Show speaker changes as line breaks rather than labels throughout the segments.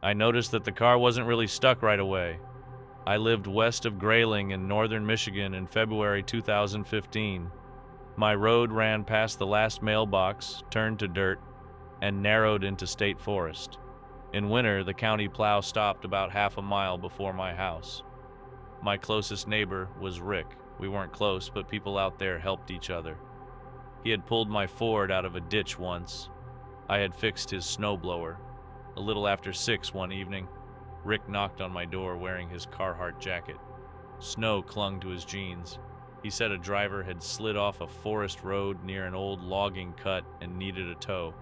I noticed that the car wasn't really stuck right away. I lived west of Grayling in northern Michigan in February 2015. My road ran past the last mailbox, turned to dirt, and narrowed into state forest. In winter, the county plow stopped about half a mile before my house. My closest neighbor was Rick. We weren't close, but people out there helped each other. He had pulled my Ford out of a ditch once. I had fixed his snowblower. A little after 6 one evening, Rick knocked on my door wearing his Carhartt jacket. Snow clung to his jeans. He said a driver had slid off a forest road near an old logging cut and needed a tow.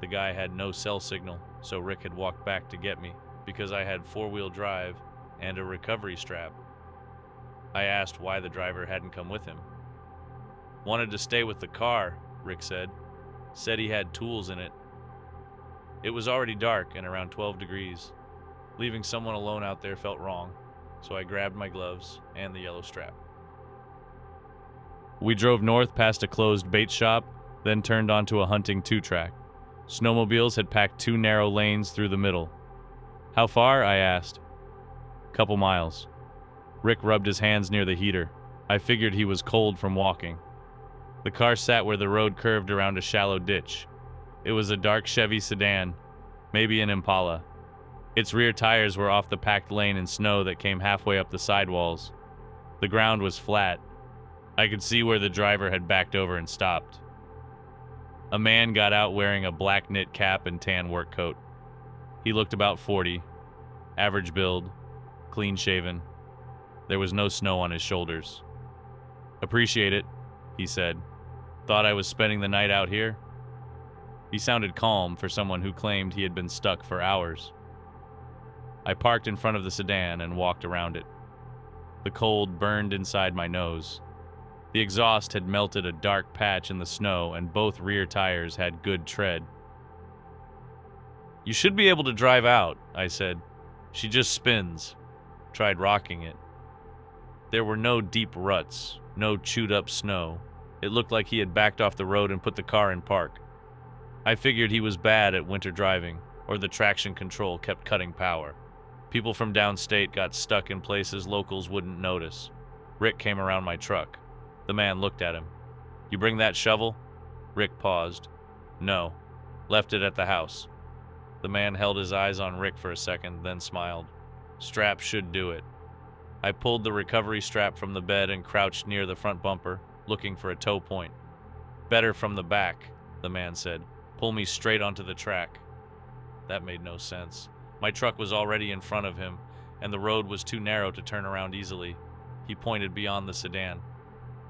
The guy had no cell signal, so Rick had walked back to get me because I had four-wheel drive and a recovery strap. I asked why the driver hadn't come with him. Wanted to stay with the car, Rick said. Said he had tools in it. It was already dark and around 12 degrees. Leaving someone alone out there felt wrong, so I grabbed my gloves and the yellow strap. We drove north past a closed bait shop, then turned onto a hunting two-track. Snowmobiles had packed 2 narrow lanes through the middle. How far? I asked. Couple miles. Rick rubbed his hands near the heater. I figured he was cold from walking. The car sat where the road curved around a shallow ditch. It was a dark Chevy sedan, maybe an Impala. Its rear tires were off the packed lane in snow that came halfway up the sidewalls. The ground was flat. I could see where the driver had backed over and stopped. A man got out wearing a black knit cap and tan work coat. He looked about 40, average build, clean-shaven. There was no snow on his shoulders. "Appreciate it," he said. "Thought I was spending the night out here?" He sounded calm for someone who claimed he had been stuck for hours. I parked in front of the sedan and walked around it. The cold burned inside my nose. The exhaust had melted a dark patch in the snow, and both rear tires had good tread. "You should be able to drive out," I said. "She just spins." Tried rocking it. There were no deep ruts, no chewed-up snow. It looked like he had backed off the road and put the car in park. I figured he was bad at winter driving, or the traction control kept cutting power. People from downstate got stuck in places locals wouldn't notice. Rick came around my truck. The man looked at him. "You bring that shovel?" Rick paused. "No. Left it at the house." The man held his eyes on Rick for a second, then smiled. "Strap should do it." I pulled the recovery strap from the bed and crouched near the front bumper, looking for a tow point. "Better from the back," the man said. "Pull me straight onto the track." That made no sense. My truck was already in front of him, and the road was too narrow to turn around easily. He pointed beyond the sedan.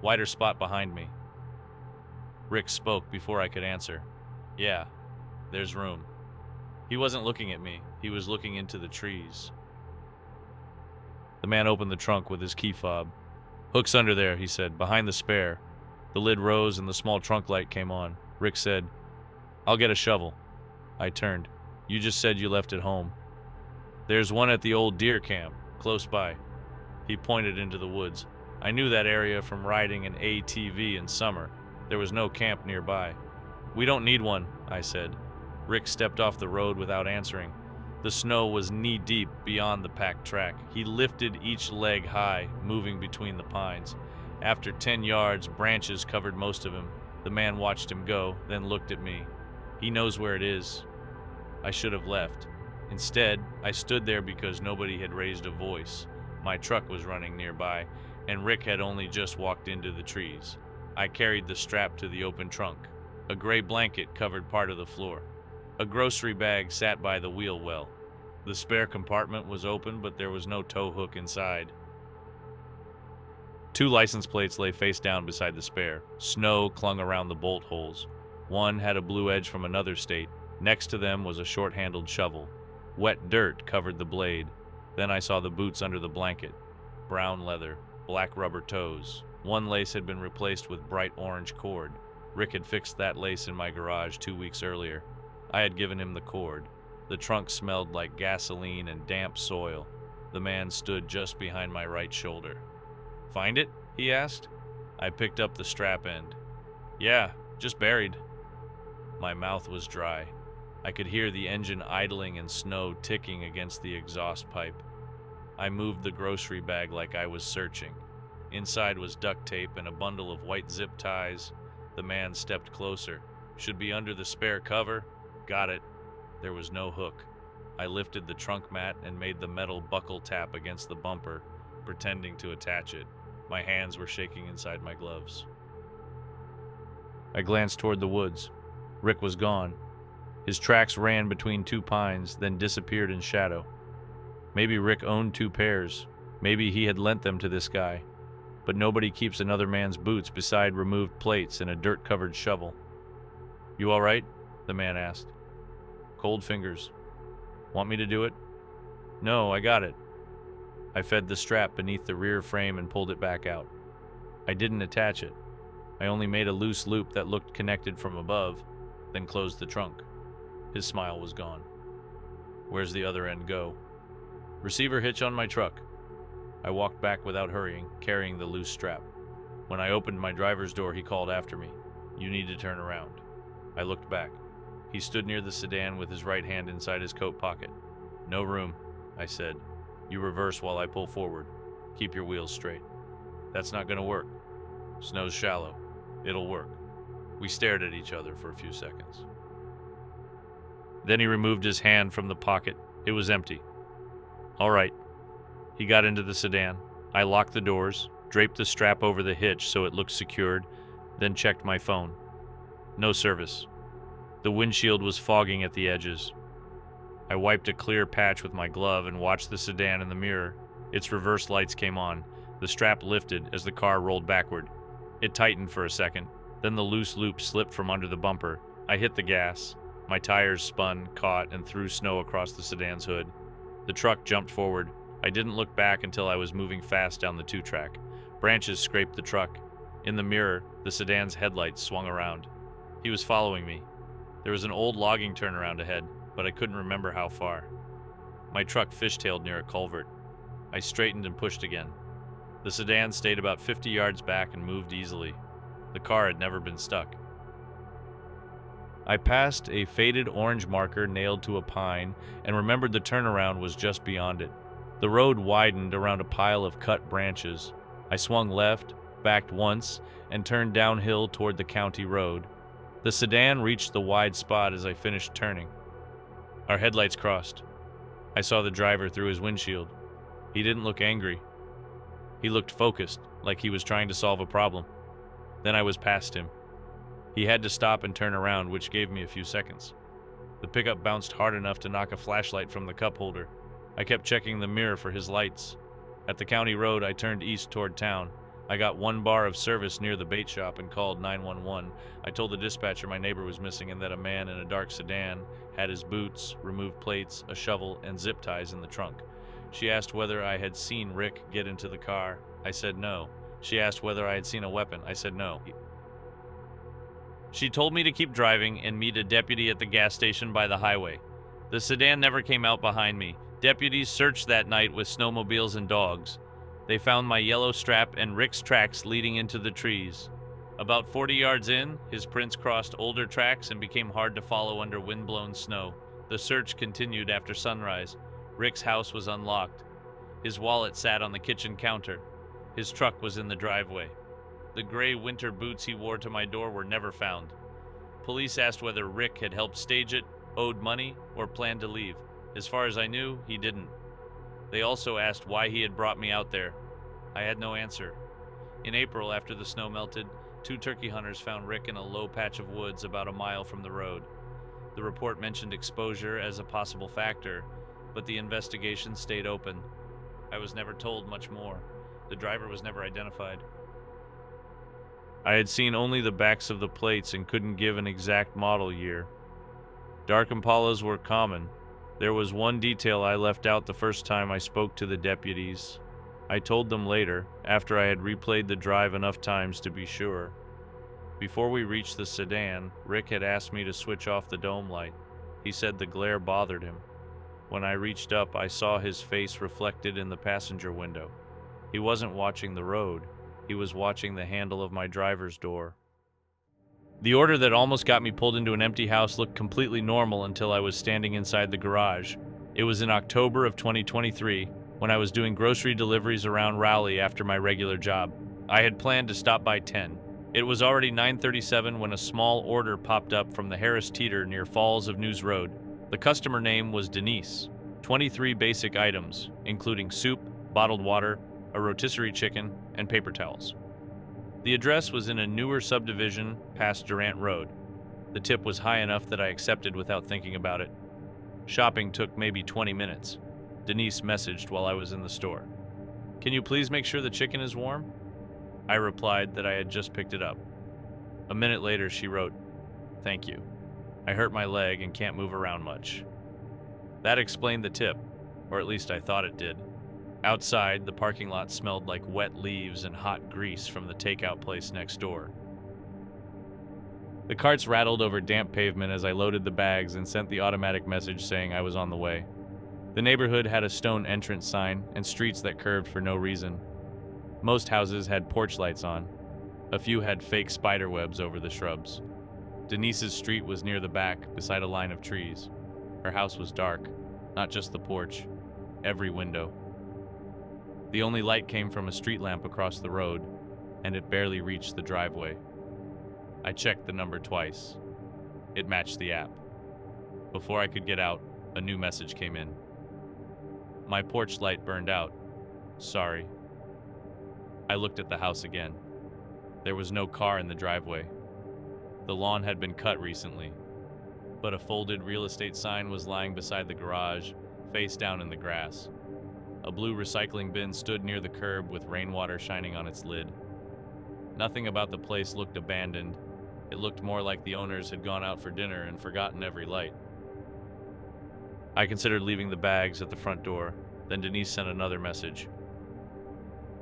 "Wider spot behind me." Rick spoke before I could answer. "Yeah, there's room." He wasn't looking at me. He was looking into the trees. The man opened the trunk with his key fob. "Hook's under there," he said, "behind the spare." The lid rose and the small trunk light came on. Rick said, "I'll get a shovel." I turned. "You just said you left it home." "There's one at the old deer camp, close by." He pointed into the woods. I knew that area from riding an ATV in summer. There was no camp nearby. "We don't need one," I said. Rick stepped off the road without answering. The snow was knee-deep beyond the packed track. He lifted each leg high, moving between the pines. After 10 yards, branches covered most of him. The man watched him go, then looked at me. "He knows where it is." I should have left. Instead, I stood there because nobody had raised a voice. My truck was running nearby, and Rick had only just walked into the trees. I carried the strap to the open trunk. A gray blanket covered part of the floor. A grocery bag sat by the wheel well. The spare compartment was open, but there was no tow hook inside. 2 license plates lay face down beside the spare. Snow clung around the bolt holes. One had a blue edge from another state. Next to them was a short-handled shovel. Wet dirt covered the blade. Then I saw the boots under the blanket. Brown leather, black rubber toes. One lace had been replaced with bright orange cord. Rick had fixed that lace in my garage 2 weeks earlier. I had given him the cord. The trunk smelled like gasoline and damp soil. The man stood just behind my right shoulder. "Find it?" he asked. I picked up the strap end. "Yeah, just buried." My mouth was dry. I could hear the engine idling and snow ticking against the exhaust pipe. I moved the grocery bag like I was searching. Inside was duct tape and a bundle of white zip ties. The man stepped closer. Should be under the spare cover. Got it. There was no hook. I lifted the trunk mat and made the metal buckle tap against the bumper, pretending to attach it. My hands were shaking inside my gloves. I glanced toward the woods. Rick was gone. His tracks ran between two pines, then disappeared in shadow. Maybe Rick owned two pairs. Maybe he had lent them to this guy. But nobody keeps another man's boots beside removed plates and a dirt-covered shovel. "You all right?" the man asked. Cold fingers. "Want me to do it?" "No, I got it." I fed the strap beneath the rear frame and pulled it back out. I didn't attach it. I only made a loose loop that looked connected from above, then closed the trunk. His smile was gone. "Where's the other end go?" "Receiver hitch on my truck." I walked back without hurrying, carrying the loose strap. When I opened my driver's door, he called after me, "You need to turn around." I looked back. He stood near the sedan with his right hand inside his coat pocket. "No room," I said. "You reverse while I pull forward. Keep your wheels straight." "That's not gonna work." "Snow's shallow. It'll work." We stared at each other for a few seconds. Then he removed his hand from the pocket. It was empty. "All right." He got into the sedan. I locked the doors, draped the strap over the hitch so it looked secured, then checked my phone. No service. The windshield was fogging at the edges. I wiped a clear patch with my glove and watched the sedan in the mirror. Its reverse lights came on. The strap lifted as the car rolled backward. It tightened for a second. Then the loose loop slipped from under the bumper. I hit the gas. My tires spun, caught, and threw snow across the sedan's hood. The truck jumped forward. I didn't look back until I was moving fast down the two-track. Branches scraped the truck. In the mirror, the sedan's headlights swung around. He was following me. There was an old logging turnaround ahead, but I couldn't remember how far. My truck fishtailed near a culvert. I straightened and pushed again. The sedan stayed about 50 yards back and moved easily. The car had never been stuck. I passed a faded orange marker nailed to a pine and remembered the turnaround was just beyond it. The road widened around a pile of cut branches. I swung left, backed once, and turned downhill toward the county road. The sedan reached the wide spot as I finished turning. Our headlights crossed. I saw the driver through his windshield. He didn't look angry. He looked focused, like he was trying to solve a problem. Then I was past him. He had to stop and turn around, which gave me a few seconds. The pickup bounced hard enough to knock a flashlight from the cup holder. I kept checking the mirror for his lights. At the county road, I turned east toward town. I got one bar of service near the bait shop and called 911. I told the dispatcher my neighbor was missing and that a man in a dark sedan had his boots, removed plates, a shovel, and zip ties in the trunk. She asked whether I had seen Rick get into the car. I said no. She asked whether I had seen a weapon. I said no. She told me to keep driving and meet a deputy at the gas station by the highway. The sedan never came out behind me. Deputies searched that night with snowmobiles and dogs. They found my yellow strap and Rick's tracks leading into the trees. About 40 yards in, his prints crossed older tracks and became hard to follow under wind-blown snow. The search continued after sunrise. Rick's house was unlocked. His wallet sat on the kitchen counter. His truck was in the driveway. The gray winter boots he wore to my door were never found. Police asked whether Rick had helped stage it, owed money, or planned to leave. As far as I knew, he didn't. They also asked why he had brought me out there. I had no answer. In April, after the snow melted, 2 turkey hunters found Rick in a low patch of woods about a mile from the road. The report mentioned exposure as a possible factor, but the investigation stayed open. I was never told much more. The driver was never identified. I had seen only the backs of the plates and couldn't give an exact model year. Dark Impalas were common. There was one detail I left out the first time I spoke to the deputies. I told them later, after I had replayed the drive enough times to be sure. Before we reached the sedan, Rick had asked me to switch off the dome light. He said the glare bothered him. When I reached up, I saw his face reflected in the passenger window. He wasn't watching the road. He was watching the handle of my driver's door. The order that almost got me pulled into an empty house looked completely normal until I was standing inside the garage. It was in October of 2023 when I was doing grocery deliveries around Raleigh after my regular job. I had planned to stop by 10. It was already 9:37 when a small order popped up from the Harris Teeter near Falls of News Road. The customer name was Denise. 23 basic items, including soup, bottled water, a rotisserie chicken, and paper towels. The address was in a newer subdivision past Durant Road. The tip was high enough that I accepted without thinking about it. Shopping took maybe 20 minutes. Denise messaged while I was in the store. "Can you please make sure the chicken is warm?" I replied that I had just picked it up. A minute later, she wrote, "Thank you. I hurt my leg and can't move around much." That explained the tip, or at least I thought it did. Outside, the parking lot smelled like wet leaves and hot grease from the takeout place next door. The carts rattled over damp pavement as I loaded the bags and sent the automatic message saying I was on the way. The neighborhood had a stone entrance sign and streets that curved for no reason. Most houses had porch lights on. A few had fake spider webs over the shrubs. Denise's street was near the back, beside a line of trees. Her house was dark, not just the porch, every window. The only light came from a street lamp across the road, and it barely reached the driveway. I checked the number twice. It matched the app. Before I could get out, a new message came in. "My porch light burned out. Sorry." I looked at the house again. There was no car in the driveway. The lawn had been cut recently, but a folded real estate sign was lying beside the garage, face down in the grass. A blue recycling bin stood near the curb with rainwater shining on its lid. Nothing about the place looked abandoned. It looked more like the owners had gone out for dinner and forgotten every light. I considered leaving the bags at the front door, then Denise sent another message.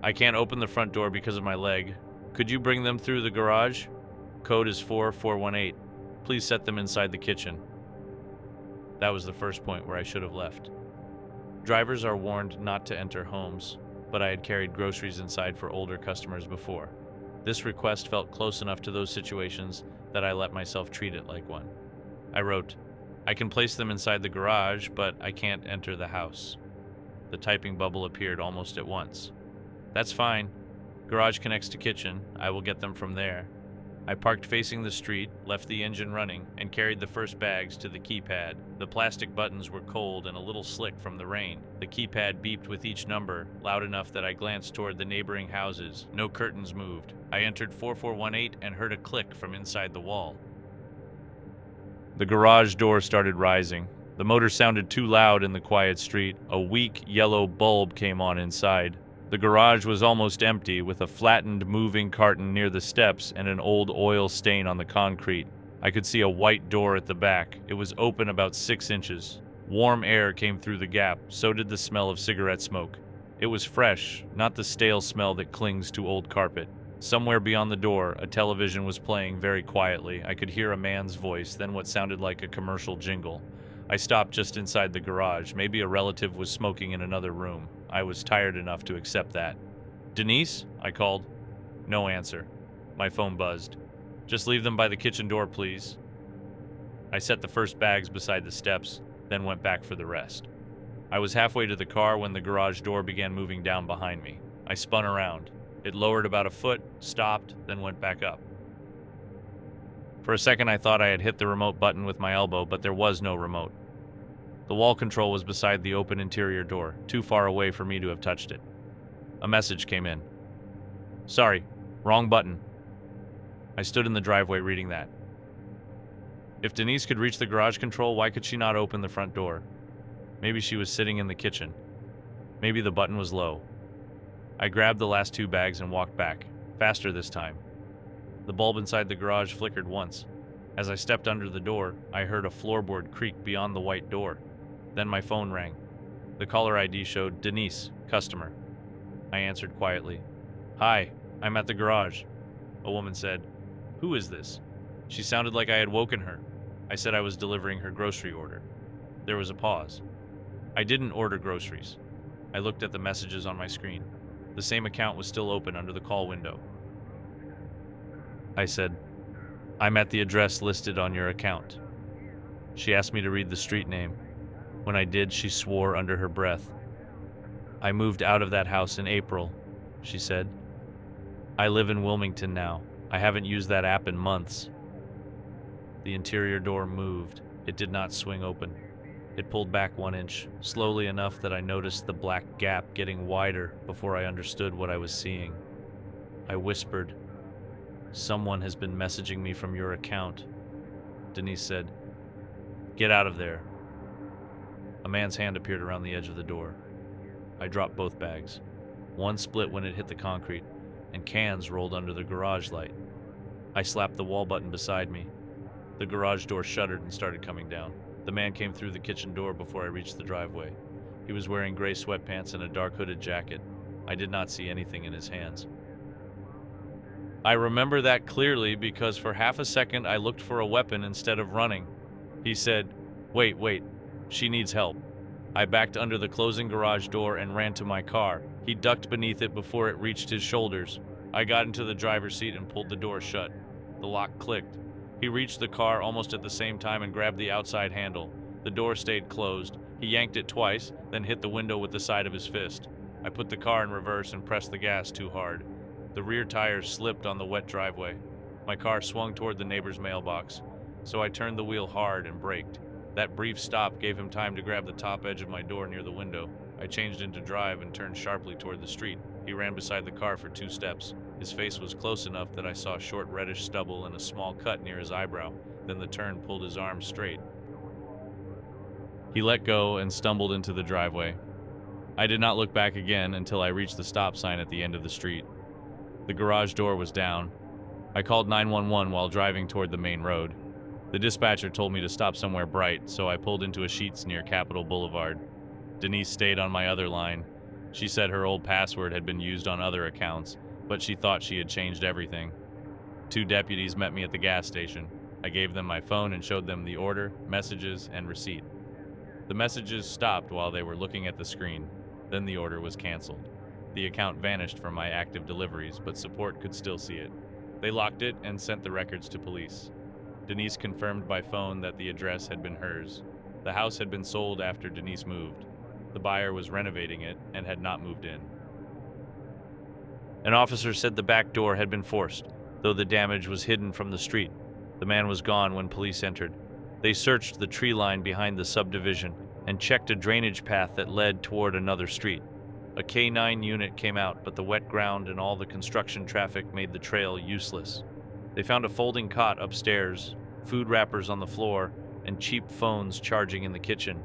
"I can't open the front door because of my leg. Could you bring them through the garage? Code is 4418. Please set them inside the kitchen." That was the first point where I should have left. Drivers are warned not to enter homes, but I had carried groceries inside for older customers before. This request felt close enough to those situations that I let myself treat it like one. I wrote, "I can place them inside the garage, but I can't enter the house." The typing bubble appeared almost at once. "That's fine. Garage connects to kitchen. I will get them from there." I parked facing the street, left the engine running, and carried the first bags to the keypad. The plastic buttons were cold and a little slick from the rain. The keypad beeped with each number, loud enough that I glanced toward the neighboring houses. No curtains moved. I entered 4418 and heard a click from inside the wall. The garage door started rising. The motor sounded too loud in the quiet street. A weak yellow bulb came on inside. The garage was almost empty, with a flattened moving carton near the steps and an old oil stain on the concrete. I could see a white door at the back. It was open about 6 inches. Warm air came through the gap, so did the smell of cigarette smoke. It was fresh, not the stale smell that clings to old carpet. Somewhere beyond the door, a television was playing very quietly. I could hear a man's voice, then what sounded like a commercial jingle. I stopped just inside the garage. Maybe a relative was smoking in another room. I was tired enough to accept that. "Denise?" I called. No answer. My phone buzzed. "Just leave them by the kitchen door, please." I set the first bags beside the steps, then went back for the rest. I was halfway to the car when the garage door began moving down behind me. I spun around. It lowered about a foot, stopped, then went back up. For a second I thought I had hit the remote button with my elbow, but there was no remote. The wall control was beside the open interior door, too far away for me to have touched it. A message came in. "Sorry, wrong button." I stood in the driveway reading that. If Denise could reach the garage control, why could she not open the front door? Maybe she was sitting in the kitchen. Maybe the button was low. I grabbed the last 2 bags and walked back, faster this time. The bulb inside the garage flickered once. As I stepped under the door, I heard a floorboard creak beyond the white door. Then my phone rang. The caller ID showed Denise, customer. I answered quietly. "Hi, I'm at the garage." A woman said, "Who is this?" She sounded like I had woken her. I said I was delivering her grocery order. There was a pause. I didn't order groceries. I looked at the messages on my screen. The same account was still open under the call window. I said, I'm at the address listed on your account. She asked me to read the street name. When I did, she swore under her breath. I moved out of that house in April, she said. I live in Wilmington now. I haven't used that app in months. The interior door moved. It did not swing open. It pulled back 1 inch, slowly enough that I noticed the black gap getting wider before I understood what I was seeing. I whispered, "Someone has been messaging me from your account." Denise said, "Get out of there." A man's hand appeared around the edge of the door. I dropped both bags. One split when it hit the concrete, and cans rolled under the garage light. I slapped the wall button beside me. The garage door shuttered and started coming down. The man came through the kitchen door before I reached the driveway. He was wearing gray sweatpants and a dark hooded jacket. I did not see anything in his hands. I remember that clearly because for half a second I looked for a weapon instead of running. He said, Wait, she needs help." I backed under the closing garage door and ran to my car. He ducked beneath it before it reached his shoulders. I got into the driver's seat and pulled the door shut. The lock clicked. He reached the car almost at the same time and grabbed the outside handle. The door stayed closed. He yanked it twice, then hit the window with the side of his fist. I put the car in reverse and pressed the gas too hard. The rear tires slipped on the wet driveway. My car swung toward the neighbor's mailbox, so I turned the wheel hard and braked. That brief stop gave him time to grab the top edge of my door near the window. I changed into drive and turned sharply toward the street. He ran beside the car for 2 steps. His face was close enough that I saw short reddish stubble and a small cut near his eyebrow. Then the turn pulled his arm straight. He let go and stumbled into the driveway. I did not look back again until I reached the stop sign at the end of the street. The garage door was down. I called 911 while driving toward the main road. The dispatcher told me to stop somewhere bright, so I pulled into a Sheetz near Capitol Boulevard. Denise stayed on my other line. She said her old password had been used on other accounts, but she thought she had changed everything. 2 deputies met me at the gas station. I gave them my phone and showed them the order, messages, and receipt. The messages stopped while they were looking at the screen. Then the order was canceled. The account vanished from my active deliveries, but support could still see it. They locked it and sent the records to police. Denise confirmed by phone that the address had been hers. The house had been sold after Denise moved. The buyer was renovating it and had not moved in. An officer said the back door had been forced, though the damage was hidden from the street. The man was gone when police entered. They searched the tree line behind the subdivision and checked a drainage path that led toward another street. A K-9 unit came out, but the wet ground and all the construction traffic made the trail useless. They found a folding cot upstairs, food wrappers on the floor, and cheap phones charging in the kitchen.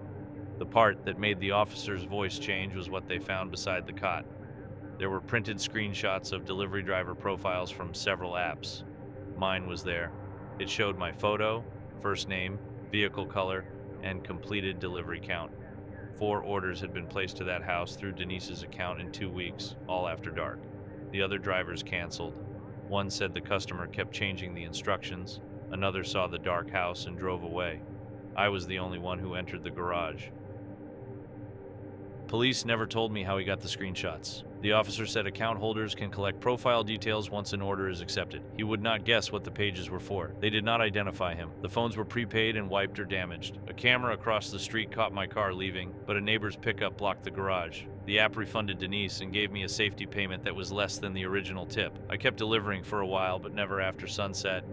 The part that made the officer's voice change was what they found beside the cot. There were printed screenshots of delivery driver profiles from several apps. Mine was there. It showed my photo, first name, vehicle color, and completed delivery count. 4 orders had been placed to that house through Denise's account in 2 weeks, all after dark. The other drivers canceled. One said the customer kept changing the instructions. Another saw the dark house and drove away. I was the only one who entered the garage. Police never told me how he got the screenshots. The officer said account holders can collect profile details once an order is accepted. He would not guess what the pages were for. They did not identify him. The phones were prepaid and wiped or damaged. A camera across the street caught my car leaving, but a neighbor's pickup blocked the garage. The app refunded Denise and gave me a safety payment that was less than the original tip. I kept delivering for a while, but never after sunset.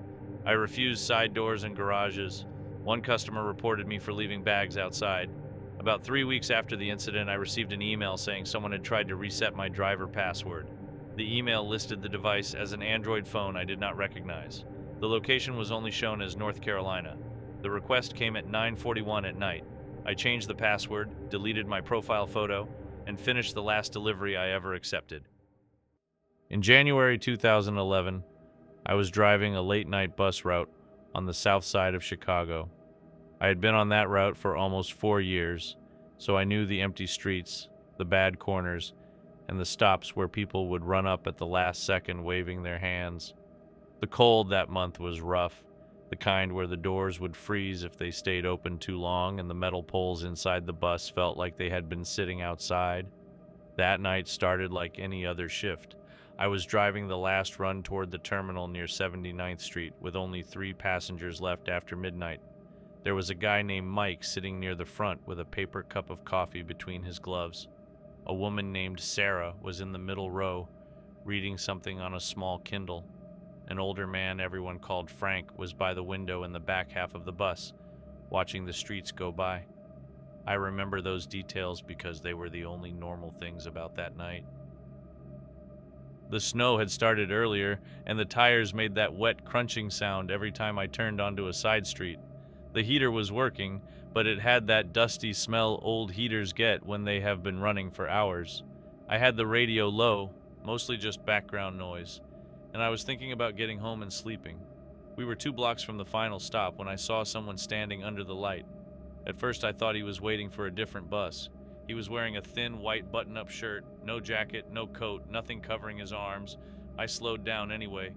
I refused side doors and garages. One customer reported me for leaving bags outside. About 3 weeks after the incident, I received an email saying someone had tried to reset my driver password. The email listed the device as an Android phone I did not recognize. The location was only shown as North Carolina. The request came at 9:41 at night. I changed the password, deleted my profile photo, and finished the last delivery I ever accepted. In January 2011, I was driving a late-night bus route on the south side of Chicago. I had been on that route for almost 4 years, so I knew the empty streets, the bad corners, and the stops where people would run up at the last second waving their hands. The cold that month was rough, the kind where the doors would freeze if they stayed open too long and the metal poles inside the bus felt like they had been sitting outside. That night started like any other shift. I was driving the last run toward the terminal near 79th Street with only 3 passengers left after midnight. There was a guy named Mike sitting near the front with a paper cup of coffee between his gloves. A woman named Sarah was in the middle row, reading something on a small Kindle. An older man everyone called Frank was by the window in the back half of the bus, watching the streets go by. I remember those details because they were the only normal things about that night. The snow had started earlier, and the tires made that wet crunching sound every time I turned onto a side street. The heater was working, but it had that dusty smell old heaters get when they have been running for hours. I had the radio low, mostly just background noise, and I was thinking about getting home and sleeping. We were 2 blocks from the final stop when I saw someone standing under the light. At first I thought he was waiting for a different bus. He was wearing a thin white button-up shirt, no jacket, no coat, nothing covering his arms. I slowed down anyway.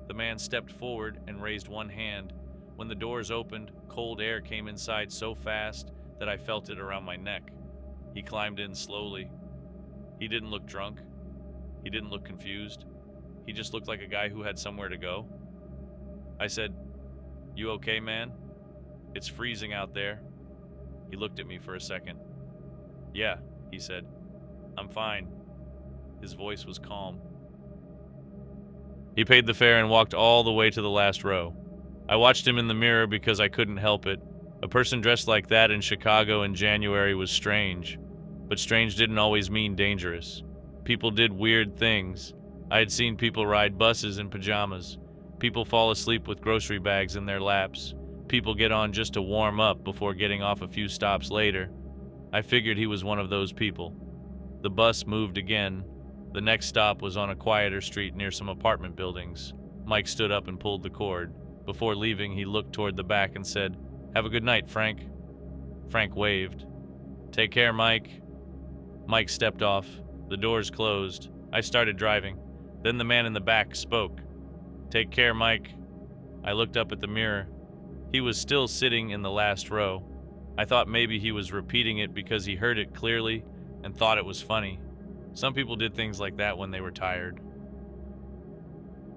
The man stepped forward and raised one hand. When the doors opened, cold air came inside so fast that I felt it around my neck. He climbed in slowly. He didn't look drunk. He didn't look confused. He just looked like a guy who had somewhere to go. I said, "You okay, man? It's freezing out there." He looked at me for a second. "Yeah," he said. "I'm fine." His voice was calm. He paid the fare and walked all the way to the last row. I watched him in the mirror because I couldn't help it. A person dressed like that in Chicago in January was strange. But strange didn't always mean dangerous. People did weird things. I had seen people ride buses in pajamas. People fall asleep with grocery bags in their laps. People get on just to warm up before getting off a few stops later. I figured he was one of those people. The bus moved again. The next stop was on a quieter street near some apartment buildings. Mike stood up and pulled the cord. Before leaving, he looked toward the back and said, "Have a good night, Frank." Frank waved. "Take care, Mike." Mike stepped off. The doors closed. I started driving. Then the man in the back spoke. "Take care, Mike." I looked up at the mirror. He was still sitting in the last row. I thought maybe he was repeating it because he heard it clearly and thought it was funny. Some people did things like that when they were tired.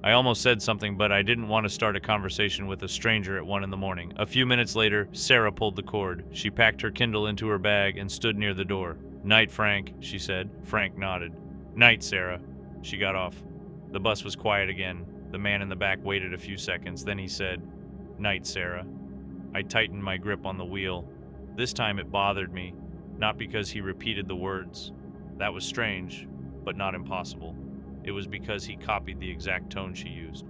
I almost said something, but I didn't want to start a conversation with a stranger at 1 a.m. A few minutes later, Sarah pulled the cord. She packed her Kindle into her bag and stood near the door. "Night, Frank," she said. Frank nodded. "Night, Sarah." She got off. The bus was quiet again. The man in the back waited a few seconds. Then he said, "Night, Sarah." I tightened my grip on the wheel. This time it bothered me, not because he repeated the words. That was strange, but not impossible. It was because he copied the exact tone she used.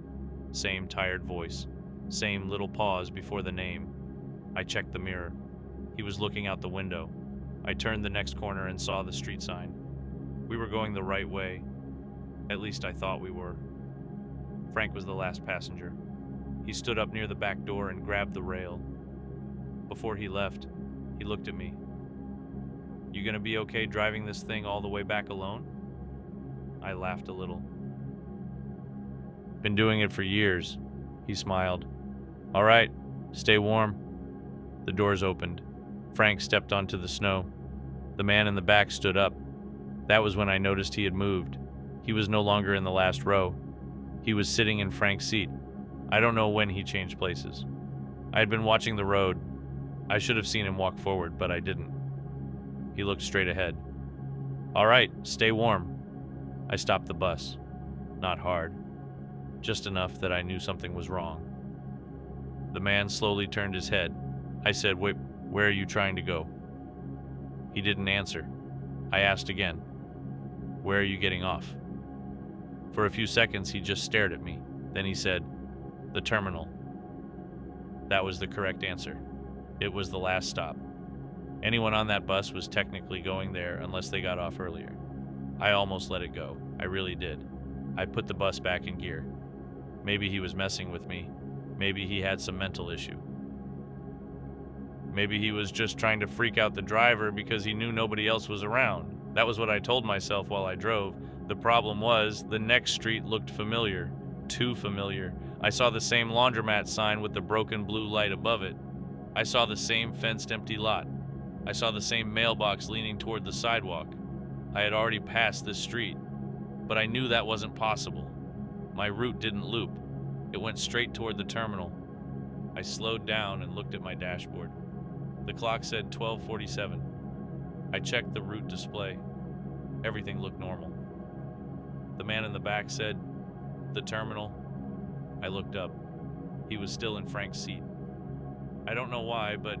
Same tired voice. Same little pause before the name. I checked the mirror. He was looking out the window. I turned the next corner and saw the street sign. We were going the right way. At least I thought we were. Frank was the last passenger. He stood up near the back door and grabbed the rail. Before he left, he looked at me. "You gonna be okay driving this thing all the way back alone?" I laughed a little. "Been doing it for years," he smiled. "All right, stay warm." The doors opened. Frank stepped onto the snow. The man in the back stood up. That was when I noticed he had moved. He was no longer in the last row. He was sitting in Frank's seat. I don't know when he changed places. I had been watching the road. I should have seen him walk forward, but I didn't. He looked straight ahead. "All right, stay warm." I stopped the bus. Not hard. Just enough that I knew something was wrong. The man slowly turned his head. I said, "Wait, where are you trying to go?" He didn't answer. I asked again, "Where are you getting off?" For a few seconds, he just stared at me. Then he said, "The terminal." That was the correct answer. It was the last stop. Anyone on that bus was technically going there unless they got off earlier. I almost let it go. I really did. I put the bus back in gear. Maybe he was messing with me. Maybe he had some mental issue. Maybe he was just trying to freak out the driver because he knew nobody else was around. That was what I told myself while I drove. The problem was, the next street looked familiar. Too familiar. I saw the same laundromat sign with the broken blue light above it. I saw the same fenced empty lot. I saw the same mailbox leaning toward the sidewalk. I had already passed this street, but I knew that wasn't possible. My route didn't loop. It went straight toward the terminal. I slowed down and looked at my dashboard. The clock said 12:47. I checked the route display. Everything looked normal. The man in the back said, "The terminal." I looked up. He was still in Frank's seat. I don't know why, but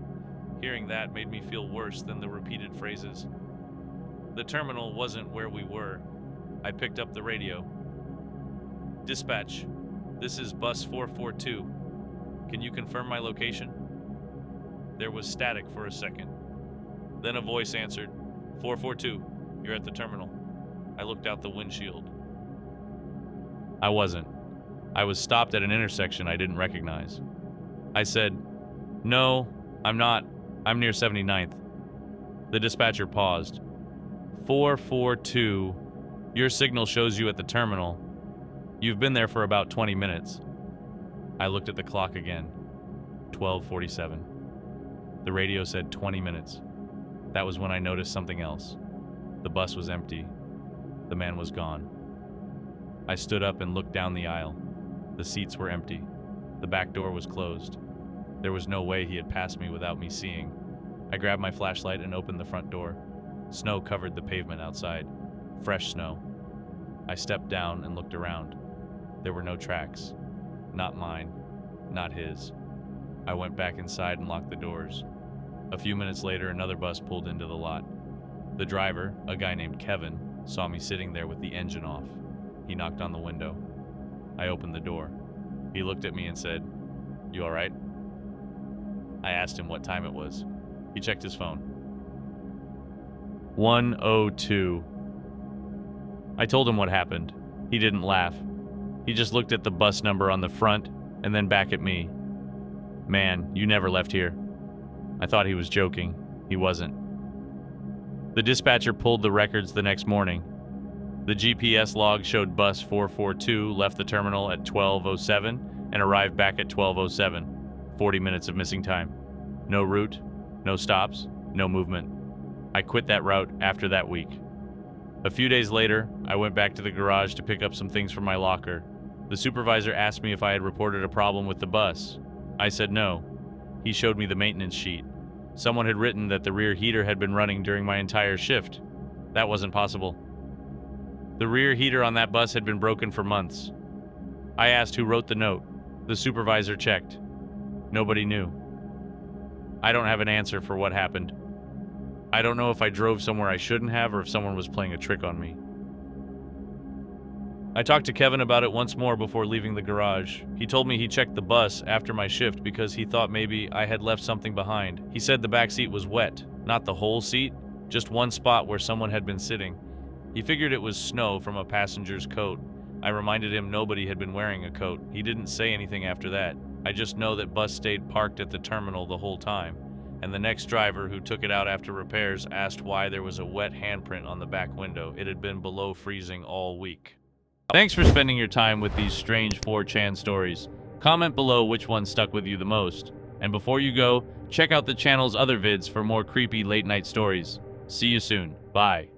hearing that made me feel worse than the repeated phrases. The terminal wasn't where we were. I picked up the radio. "Dispatch, this is bus 442. Can you confirm my location?" There was static for a second. Then a voice answered, "442, you're at the terminal." I looked out the windshield. I wasn't. I was stopped at an intersection I didn't recognize. I said, "No, I'm not. I'm near 79th. The dispatcher paused. 442, your signal shows you at the terminal. You've been there for about 20 minutes. I looked at the clock again. 12:47. The radio said 20 minutes. That was when I noticed something else. The bus was empty. The man was gone. I stood up and looked down the aisle. The seats were empty. The back door was closed. There was no way he had passed me without me seeing. I grabbed my flashlight and opened the front door. Snow covered the pavement outside. Fresh snow. I stepped down and looked around. There were no tracks. Not mine. Not his. I went back inside and locked the doors. A few minutes later, another bus pulled into the lot. The driver, a guy named Kevin, saw me sitting there with the engine off. He knocked on the window. I opened the door. He looked at me and said, "You all right?" I asked him what time it was. He checked his phone. 1:02. I told him what happened. He didn't laugh. He just looked at the bus number on the front and then back at me. "Man, you never left here." I thought he was joking. He wasn't. The dispatcher pulled the records the next morning. The GPS log showed bus 442 left the terminal at 12:07 and arrived back at 12:07. 40 minutes of missing time. No route, no stops, no movement. I quit that route after that week. A few days later, I went back to the garage to pick up some things from my locker. The supervisor asked me if I had reported a problem with the bus. I said no. He showed me the maintenance sheet. Someone had written that the rear heater had been running during my entire shift. That wasn't possible. The rear heater on that bus had been broken for months. I asked who wrote the note. The supervisor checked. Nobody knew. I don't have an answer for what happened. I don't know if I drove somewhere I shouldn't have or if someone was playing a trick on me. I talked to Kevin about it once more before leaving the garage. He told me he checked the bus after my shift because he thought maybe I had left something behind. He said the back seat was wet, not the whole seat, just one spot where someone had been sitting. He figured it was snow from a passenger's coat. I reminded him nobody had been wearing a coat. He didn't say anything after that. I just know that bus stayed parked at the terminal the whole time, and the next driver who took it out after repairs asked why there was a wet handprint on the back window. It had been below freezing all week. Thanks for spending your time with these strange 4chan stories. Comment below which one stuck with you the most. And before you go, check out the channel's other vids for more creepy late night stories. See you soon. Bye.